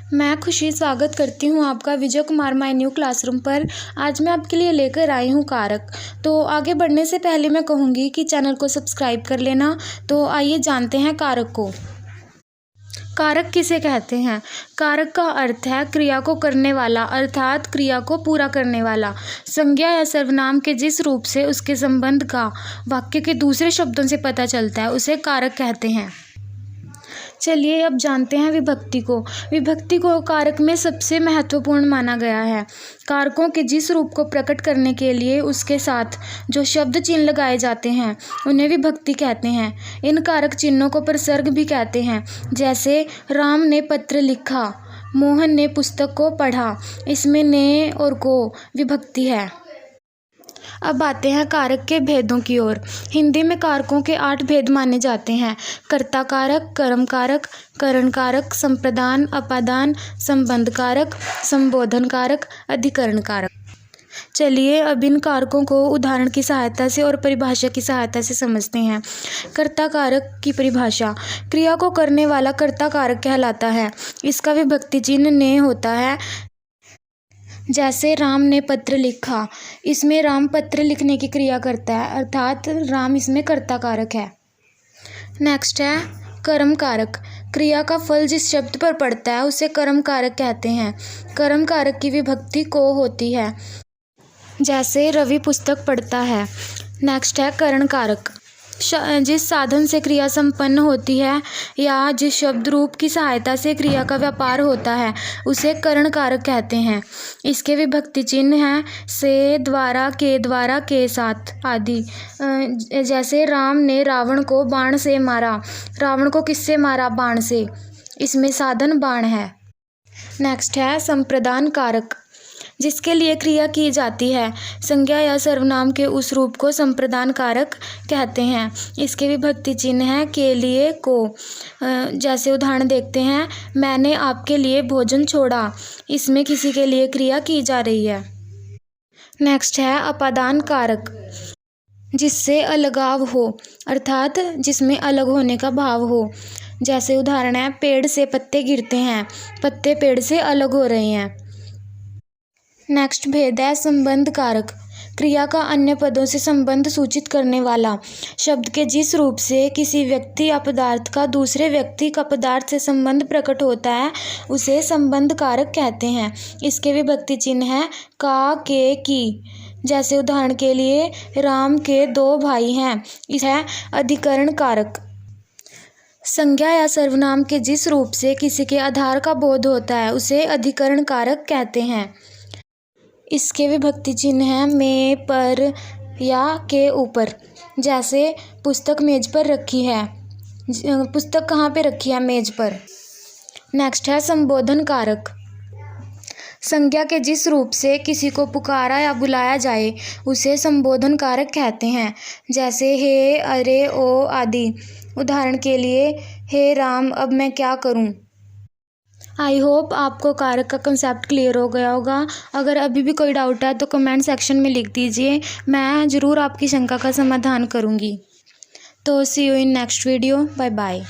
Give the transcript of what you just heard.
मैं खुशी स्वागत करती हूँ आपका Vijay Kumar my new classroom पर। आज मैं आपके लिए लेकर आई हूँ कारक। तो आगे बढ़ने से पहले मैं कहूँगी कि चैनल को सब्सक्राइब कर लेना। तो आइए जानते हैं कारक को। कारक किसे कहते हैं? कारक का अर्थ है क्रिया को करने वाला, अर्थात क्रिया को पूरा करने वाला। संज्ञा या सर्वनाम के जिस रूप से उसके संबंध का वाक्य के दूसरे शब्दों से पता चलता है उसे कारक कहते हैं। चलिए अब जानते हैं विभक्ति को। विभक्ति को कारक में सबसे महत्वपूर्ण माना गया है। कारकों के जिस रूप को प्रकट करने के लिए उसके साथ जो शब्द चिन्ह लगाए जाते हैं उन्हें विभक्ति कहते हैं। इन कारक चिन्हों को प्रसर्ग भी कहते हैं। जैसे राम ने पत्र लिखा, मोहन ने पुस्तक को पढ़ा। इसमें ने और को विभक्ति है। अब आते हैं कारक के भेदों की ओर। हिंदी में कारकों के 8 भेद माने जाते हैं। कर्ता कारक, कर्म कारक, करण कारक, संप्रदान, अपादान, संबंध कारक, संबोधन कारक, अधिकरण कारक। चलिए अब इन कारकों को उदाहरण की सहायता से और परिभाषा की सहायता से समझते हैं। कर्ता कारक की परिभाषा। क्रिया को करने वाला कर्ता कारक कहलाता है। इसका विभक्ति चिन्ह ने होता है। जैसे राम ने पत्र लिखा, इसमें राम पत्र लिखने की क्रिया करता है, अर्थात राम इसमें कर्ता कारक है। नेक्स्ट है कर्म कारक। क्रिया का फल जिस शब्द पर पड़ता है उसे कर्म कारक कहते हैं। कर्म कारक की विभक्ति को होती है। जैसे रवि पुस्तक पढ़ता है। नेक्स्ट है करण कारक। जिस साधन से क्रिया संपन्न होती है या जिस शब्द रूप की सहायता से क्रिया का व्यापार होता है उसे करण कारक कहते हैं। इसके विभक्ति चिन्ह हैं से, द्वारा, के साथ आदि। जैसे राम ने रावण को बाण से मारा। रावण को किससे मारा? बाण से। इसमें साधन बाण है। नेक्स्ट है संप्रदान कारक। जिसके लिए क्रिया की जाती है संज्ञा या सर्वनाम के उस रूप को संप्रदान कारक कहते हैं। इसके विभक्ति चिन्ह है के लिए, को। जैसे उदाहरण देखते हैं, मैंने आपके लिए भोजन छोड़ा। इसमें किसी के लिए क्रिया की जा रही है। नेक्स्ट है अपादान कारक। जिससे अलगाव हो, अर्थात जिसमें अलग होने का भाव हो। जैसे उदाहरण है, पेड़ से पत्ते गिरते हैं, पत्ते पेड़ से अलग हो रहे हैं। नेक्स्ट भेद है संबंध कारक। क्रिया का अन्य पदों से संबंध सूचित करने वाला। शब्द के जिस रूप से किसी व्यक्ति या पदार्थ का दूसरे व्यक्ति का पदार्थ से संबंध प्रकट होता है उसे संबंध कारक कहते हैं। इसके विभक्ति चिन्ह है का, के, की। जैसे उदाहरण के लिए, राम के 2 भाई हैं। यह है अधिकरण कारक। संज्ञा या सर्वनाम के जिस रूप से किसी के आधार का बोध होता है उसे अधिकरण कारक कहते हैं। इसके विभक्ति चिन्ह हैं में, पर या के ऊपर। जैसे पुस्तक मेज पर रखी है। पुस्तक कहाँ पे रखी है? मेज पर। नेक्स्ट है संबोधन कारक। संज्ञा के जिस रूप से किसी को पुकारा या बुलाया जाए उसे संबोधन कारक कहते हैं। जैसे हे, अरे, ओ आदि। उदाहरण के लिए, हे राम, अब मैं क्या करूं? आई होप आपको कारक का कंसेप्ट क्लियर हो गया होगा। अगर अभी भी कोई डाउट है तो कमेंट सेक्शन में लिख दीजिए, मैं ज़रूर आपकी शंका का समाधान करूँगी। तो see you in next video. Bye bye.